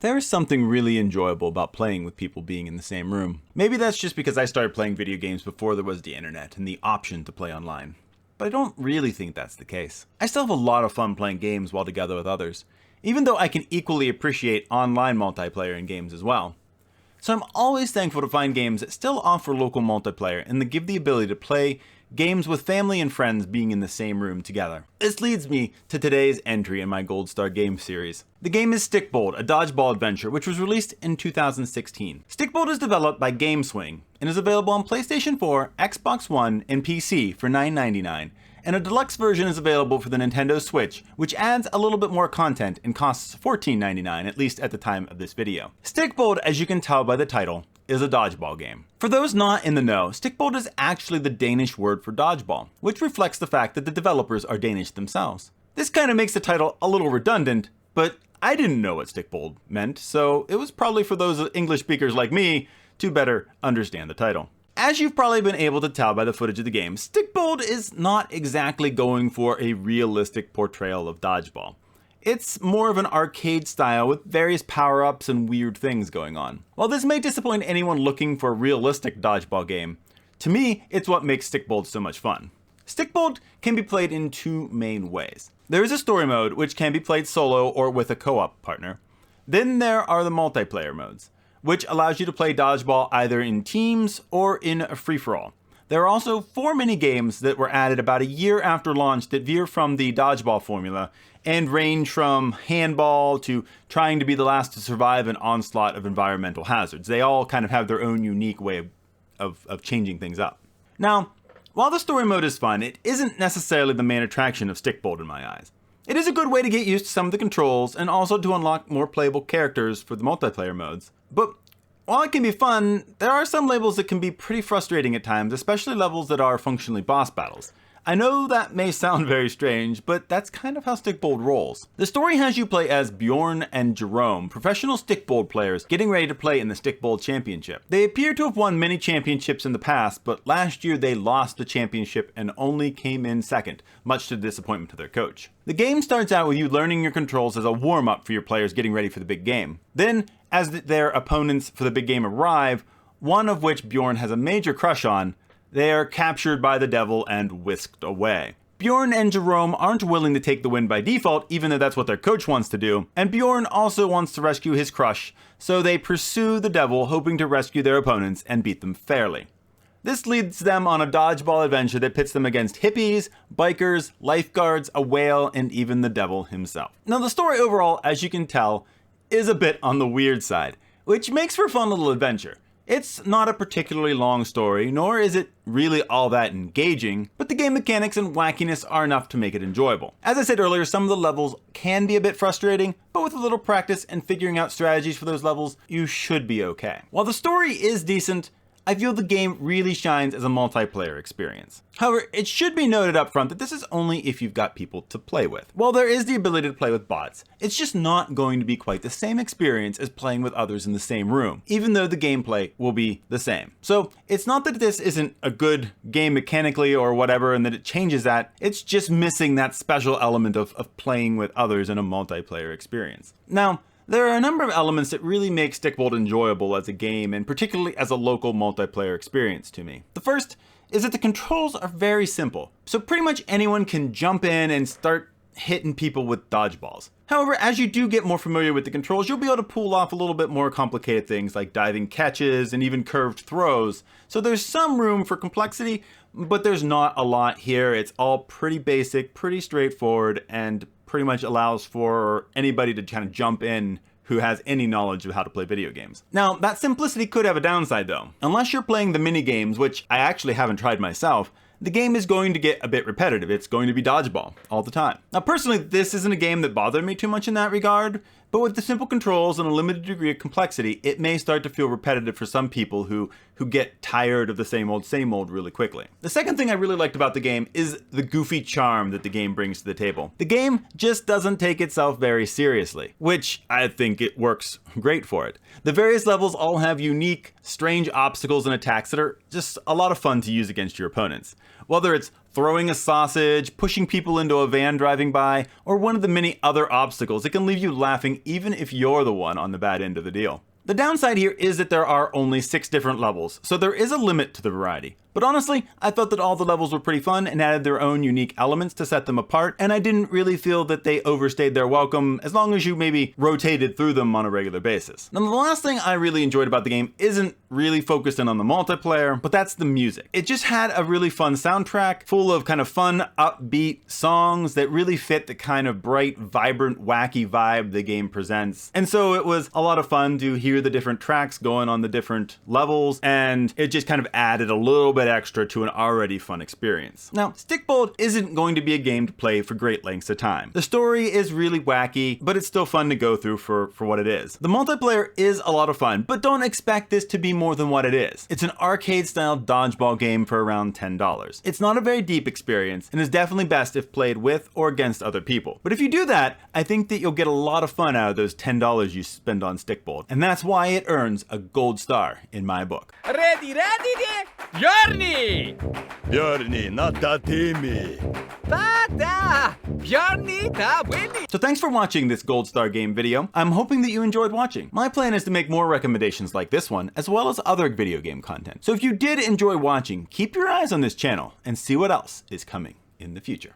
There is something really enjoyable about playing with people being in the same room. Maybe that's just because I started playing video games before there was the internet and the option to play online. But I don't really think that's the case. I still have a lot of fun playing games while together with others, even though I can equally appreciate online multiplayer in games as well. So I'm always thankful to find games that still offer local multiplayer and that give the ability to play games with family and friends being in the same room together. This leads me to today's entry in my Gold Star game series. The game is Stikbold, a Dodgeball Adventure, which was released in 2016. Stikbold is developed by GameSwing and is available on PlayStation 4, Xbox One, and PC for $9.99. And a deluxe version is available for the Nintendo Switch, which adds a little bit more content and costs $14.99, at least at the time of this video. Stikbold, as you can tell by the title, is a dodgeball game. For those not in the know, Stikbold is actually the Danish word for dodgeball, which reflects the fact that the developers are Danish themselves. This kind of makes the title a little redundant, but I didn't know what Stikbold meant, so it was probably for those English speakers like me to better understand the title. As you've probably been able to tell by the footage of the game, Stikbold is not exactly going for a realistic portrayal of dodgeball. It's more of an arcade style with various power-ups and weird things going on. While this may disappoint anyone looking for a realistic dodgeball game, to me, it's what makes Stikbold so much fun. Stikbold can be played in two main ways. There is a story mode, which can be played solo or with a co-op partner. Then there are the multiplayer modes, which allows you to play dodgeball either in teams or in a free-for-all. There are also 4 mini-games that were added about a year after launch that veer from the dodgeball formula and range from handball to trying to be the last to survive an onslaught of environmental hazards. They all kind of have their own unique way of changing things up. Now, while the story mode is fun, it isn't necessarily the main attraction of Stikbold in my eyes. It is a good way to get used to some of the controls and also to unlock more playable characters for the multiplayer modes. But while it can be fun, there are some levels that can be pretty frustrating at times, especially levels that are functionally boss battles. I know that may sound very strange, but that's kind of how Stikbold rolls. The story has you play as Bjorn and Jerome, professional Stikbold players getting ready to play in the Stikbold Championship. They appear to have won many championships in the past, but last year they lost the championship and only came in second, much to the disappointment of their coach. The game starts out with you learning your controls as a warm-up for your players getting ready for the big game. Then, as their opponents for the big game arrive, one of which Bjorn has a major crush on, they are captured by the devil and whisked away. Bjorn and Jerome aren't willing to take the win by default, even though that's what their coach wants to do, and Bjorn also wants to rescue his crush, so they pursue the devil, hoping to rescue their opponents and beat them fairly. This leads them on a dodgeball adventure that pits them against hippies, bikers, lifeguards, a whale, and even the devil himself. Now, the story overall, as you can tell, is a bit on the weird side, which makes for a fun little adventure. It's not a particularly long story, nor is it really all that engaging, but the game mechanics and wackiness are enough to make it enjoyable. As I said earlier, some of the levels can be a bit frustrating, but with a little practice and figuring out strategies for those levels, you should be okay. While the story is decent, I feel the game really shines as a multiplayer experience. However, it should be noted up front that this is only if you've got people to play with. While there is the ability to play with bots, it's just not going to be quite the same experience as playing with others in the same room, even though the gameplay will be the same. So it's not that this isn't a good game mechanically or whatever and that it changes that, it's just missing that special element of playing with others in a multiplayer experience. Now, there are a number of elements that really make Stikbold enjoyable as a game, and particularly as a local multiplayer experience to me. The first is that the controls are very simple, so pretty much anyone can jump in and start hitting people with dodgeballs. However, as you do get more familiar with the controls, you'll be able to pull off a little bit more complicated things like diving catches and even curved throws. So there's some room for complexity, but there's not a lot here. It's all pretty basic, pretty straightforward, and pretty much allows for anybody to kind of jump in who has any knowledge of how to play video games. Now, that simplicity could have a downside though. Unless you're playing the mini games, which I actually haven't tried myself, the game is going to get a bit repetitive. It's going to be dodgeball all the time. Now, personally, this isn't a game that bothered me too much in that regard, but with the simple controls and a limited degree of complexity, it may start to feel repetitive for some people who get tired of the same old really quickly. The second thing I really liked about the game is the goofy charm that the game brings to the table. The game just doesn't take itself very seriously, which I think it works great for it. The various levels all have unique, strange obstacles and attacks that are just a lot of fun to use against your opponents. whether it's throwing a sausage, pushing people into a van driving by, or one of the many other obstacles, it can leave you laughing even if you're the one on the bad end of the deal. The downside here is that there are only 6 different levels, so there is a limit to the variety. But honestly, I thought that all the levels were pretty fun and added their own unique elements to set them apart, and I didn't really feel that they overstayed their welcome as long as you maybe rotated through them on a regular basis. Now, the last thing I really enjoyed about the game isn't really focused in on the multiplayer, but that's the music. It just had a really fun soundtrack full of kind of fun, upbeat songs that really fit the kind of bright, vibrant, wacky vibe the game presents. And so it was a lot of fun to hear the different tracks going on the different levels, and it just kind of added a little bit extra to an already fun experience. Now, Stikbold isn't going to be a game to play for great lengths of time. The story is really wacky, but it's still fun to go through for what it is. The multiplayer is a lot of fun, but don't expect this to be more than what it is. It's an arcade-style dodgeball game for around $10. It's not a very deep experience, and is definitely best if played with or against other people. But if you do that, I think that you'll get a lot of fun out of those $10 you spend on Stikbold, and that's why it earns a gold star in my book. Ready, Bjarni! Bjarni, natatimi. Tata! Bjarni, ta winni! So thanks for watching this Gold Star game video. I'm hoping that you enjoyed watching. My plan is to make more recommendations like this one, as well as other video game content. So if you did enjoy watching, keep your eyes on this channel and see what else is coming in the future.